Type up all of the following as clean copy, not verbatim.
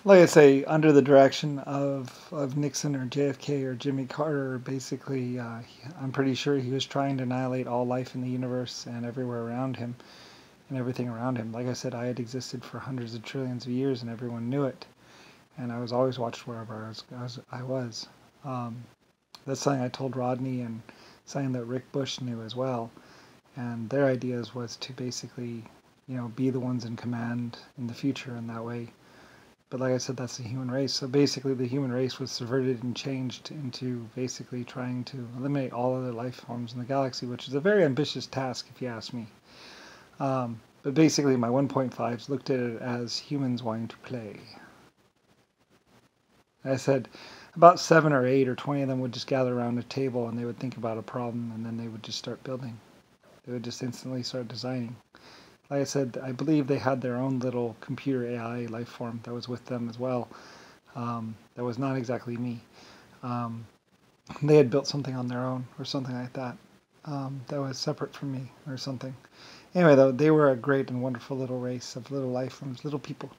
Like I say, under the direction of Nixon or JFK or Jimmy Carter, basically, I'm pretty sure he was trying to annihilate all life in the universe and everywhere around him and everything around him. Like I said, I had existed for hundreds of trillions of years and everyone knew it. And I was always watched wherever I was. Um, that's something I told Rodney and something that Rick Bush knew as well. And their ideas was to basically, be the ones in command in the future in that way. But like I said, that's the human race. So basically, the human race was subverted and changed into basically trying to eliminate all other life forms in the galaxy, which is a very ambitious task, if you ask me. But basically, my 1.5s looked at it as humans wanting to play. I said about 7 or 8 or 20 of them would just gather around a table and they would think about a problem and then they would just start building. They would just instantly start designing. Like I said, I believe they had their own little computer AI life form that was with them as well. That was not exactly me. Um, they had built something on their own or something like that. That was separate from me or something. Anyway, though, they were a great and wonderful little race of little life forms, little people,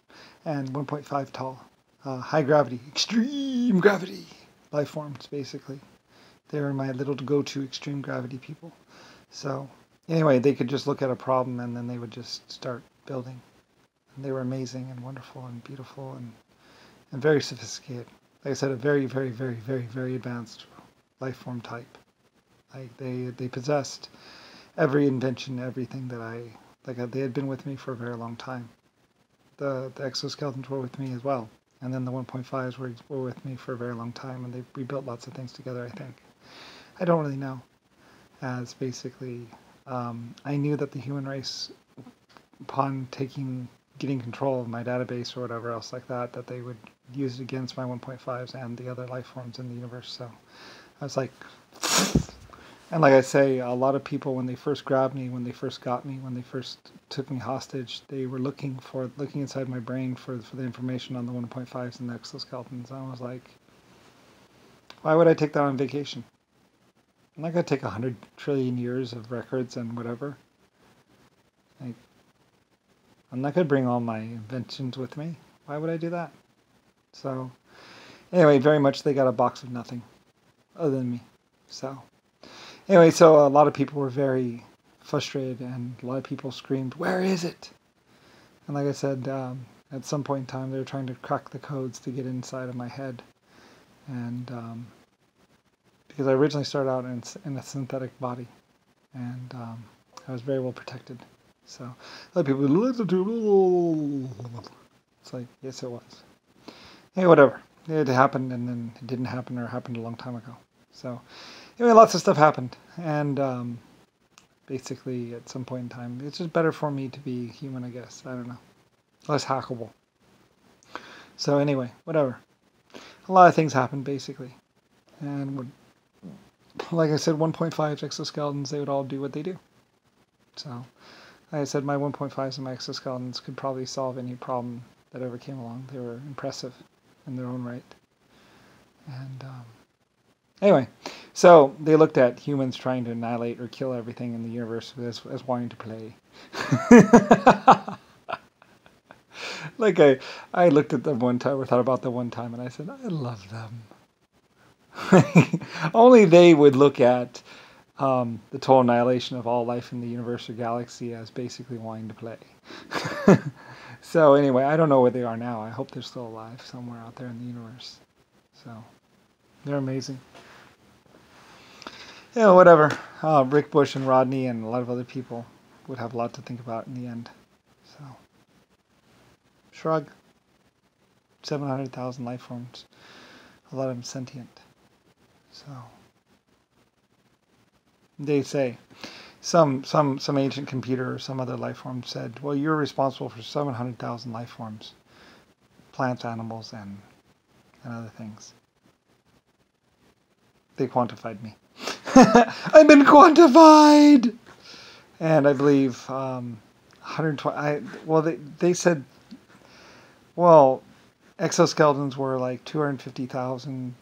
and 1.5 tall. High gravity, extreme gravity life forms, basically. They were my little go-to extreme gravity people. So, anyway, they could just look at a problem and then they would just start building. And they were amazing and wonderful and beautiful and very sophisticated. Like I said, a very, very, very, very, very advanced life form type. Like they possessed every invention, everything that they had been with me for a very long time. The exoskeletons were with me as well. And then the 1.5s were with me for a very long time, and we built lots of things together, I think. I don't really know. As basically, I knew that the human race, upon getting control of my database or whatever else like that, that they would use it against my 1.5s and the other life forms in the universe. So I was like, and like I say, a lot of people, when they first grabbed me, when they first got me, when they first took me hostage, they were looking inside my brain for the information on the 1.5s and the exoskeletons. I was like, why would I take that on vacation? I'm not going to take 100 trillion years of records and whatever. Like, I'm not going to bring all my inventions with me. Why would I do that? So, anyway, very much they got a box of nothing other than me. So, anyway, so a lot of people were very frustrated and a lot of people screamed, "Where is it?" And like I said, at some point in time, they were trying to crack the codes to get inside of my head. And because I originally started out in a synthetic body, and I was very well protected. So a lot of people, it's like, yes, it was. Hey, whatever. It happened, and then it didn't happen, or happened a long time ago. So anyway, lots of stuff happened, and basically, at some point in time, it's just better for me to be human, I guess. I don't know, less hackable. So anyway, whatever. A lot of things happened, basically, and like I said, 1.5 exoskeletons, they would all do what they do. So, like I said, my 1.5s and my exoskeletons could probably solve any problem that ever came along. They were impressive in their own right. And anyway, so they looked at humans trying to annihilate or kill everything in the universe as wanting to play. Like I looked at them one time or thought about them one time and I said, I love them. Only they would look at the total annihilation of all life in the universe or galaxy as basically wanting to play. So anyway, I don't know where they are now. I hope they're still alive somewhere out there in the universe. So they're amazing. Yeah, whatever. Rick Bush and Rodney and a lot of other people would have a lot to think about in the end. So shrug. 700,000 life forms. A lot of them sentient. So they say some ancient computer or some other life form said, well, you're responsible for 700,000 life forms, plants, animals, and other things. They quantified me. I've been quantified, and I believe 120. Well, they said, well, exoskeletons were like 250,000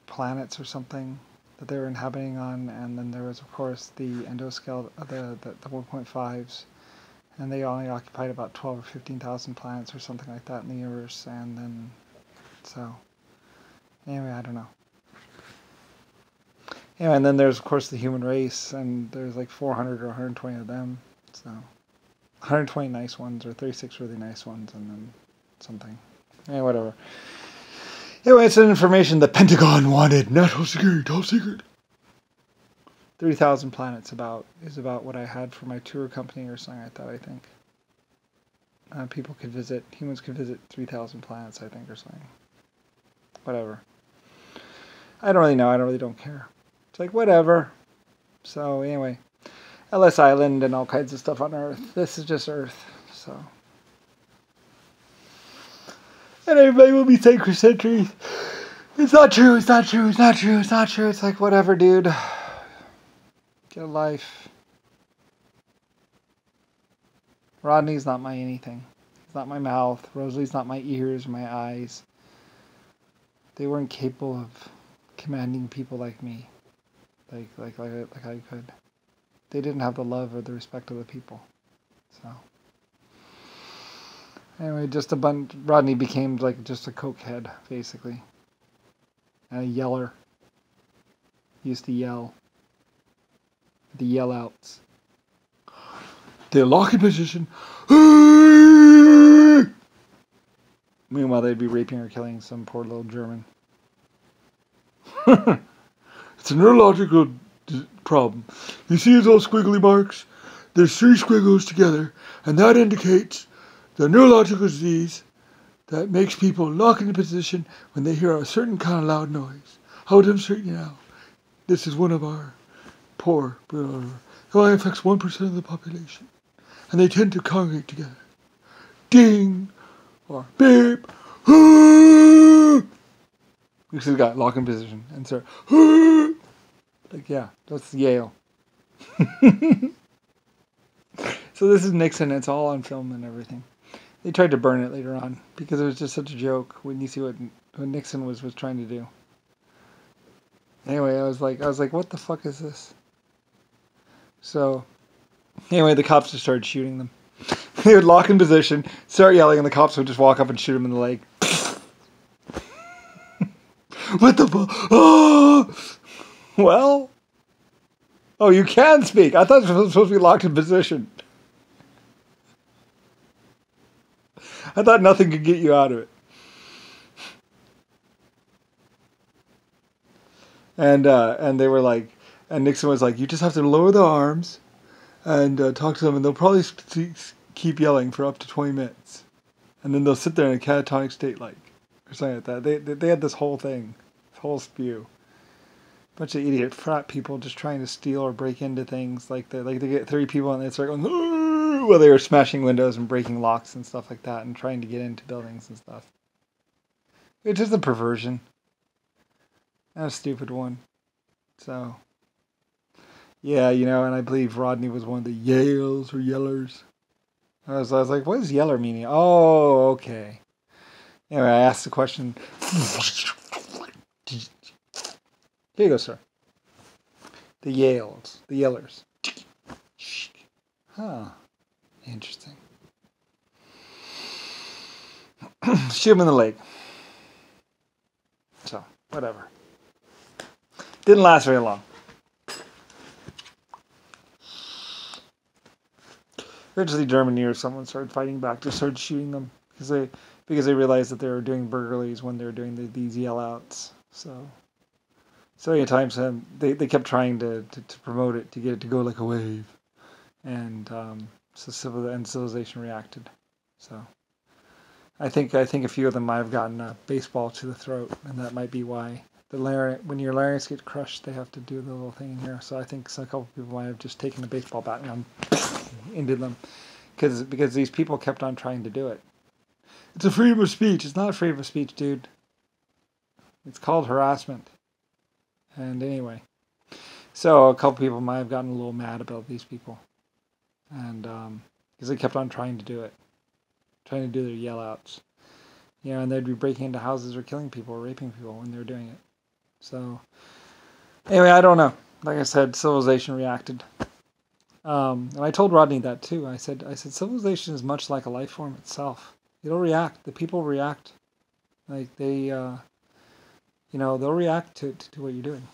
planets or something that they were inhabiting on, and then there was, of course, the endoskeleton, the 1.5s, and they only occupied about 12 or 15,000 planets or something like that in the universe, and then So, anyway, I don't know. Anyway, and then there's, of course, the human race, and there's like 400 or 120 of them. So, 120 nice ones, or 36 really nice ones, and then something. Yeah, whatever. Anyway, it's an information the Pentagon wanted. National security, top secret. 3,000 planets is about what I had for my tour company or something like that, I think. Humans could visit 3,000 planets, I think, or something. Whatever. I don't really know. I don't care. It's like, whatever. So, anyway. Ellis Island and all kinds of stuff on Earth. This is just Earth, so. And everybody will be saying for centuries, it's not true, it's not true, it's not true, it's not true. It's like, whatever, dude. Get a life. Rodney's not my anything. He's not my mouth. Rosalie's not my ears, my eyes. They weren't capable of commanding people like me. Like I could. They didn't have the love or the respect of the people. So. Anyway, Rodney became like just a cokehead, basically. And a yeller. He used to yell. The yell outs. They're locked in position. Meanwhile, they'd be raping or killing some poor little German. It's a neurological problem. You see those squiggly marks? There's 3 squiggles together, and that indicates the neurological disease that makes people lock into position when they hear a certain kind of loud noise. I'll demonstrate you now. This is one of our poor. It only affects 1% of the population, and they tend to congregate together. Ding or beep. Because he's got lock in position and start. Like, yeah, that's Yale. So this is Nixon. It's all on film and everything. They tried to burn it later on because it was just such a joke when you see what Nixon was trying to do. Anyway, I was like, what the fuck is this? So, anyway, the cops just started shooting them. They would lock in position, start yelling, and the cops would just walk up and shoot him in the leg. What the fuck? Oh! Well? Oh, you can speak. I thought it was supposed to be locked in position. I thought nothing could get you out of it. And they were like, and Nixon was like, you just have to lower the arms and talk to them, and they'll probably keep yelling for up to 20 minutes. And then they'll sit there in a catatonic state, like, or something like that. They had this whole thing, this whole spew. Bunch of idiot frat people just trying to steal or break into things. Like they get 3 people and they start going, "Arr!" Well, they were smashing windows and breaking locks and stuff like that and trying to get into buildings and stuff. It's just a perversion. And a stupid one. So, yeah, and I believe Rodney was one of the Yales or Yellers. I was like, what does Yeller meaning? Oh, okay. Anyway, I asked the question. Here you go, sir. The Yales. The Yellers. Huh. Interesting. Shoot him in the leg. So, whatever. Didn't last very long. Eventually, Germany or someone started fighting back. They started shooting them because they realized that they were doing burglaries when they were doing these yell outs. So many times they kept trying to promote it, to get it to go like a wave, and civilization reacted. So I think a few of them might have gotten a baseball to the throat, and that might be why when your larynx gets crushed, they have to do the little thing in here. So I think a couple people might have just taken a baseball bat and into them, because these people kept on trying to do it. It's a freedom of speech. It's not freedom of speech, dude. It's called harassment. And anyway, so a couple people might have gotten a little mad about these people, and because they kept on trying to do it, trying to do their yell outs, and they'd be breaking into houses or killing people or raping people when they were doing it. So anyway, I don't know. Like I said, civilization reacted, and I told Rodney that too. I said civilization is much like a life form itself. It'll react. The people react. Like they, they'll react to what you're doing.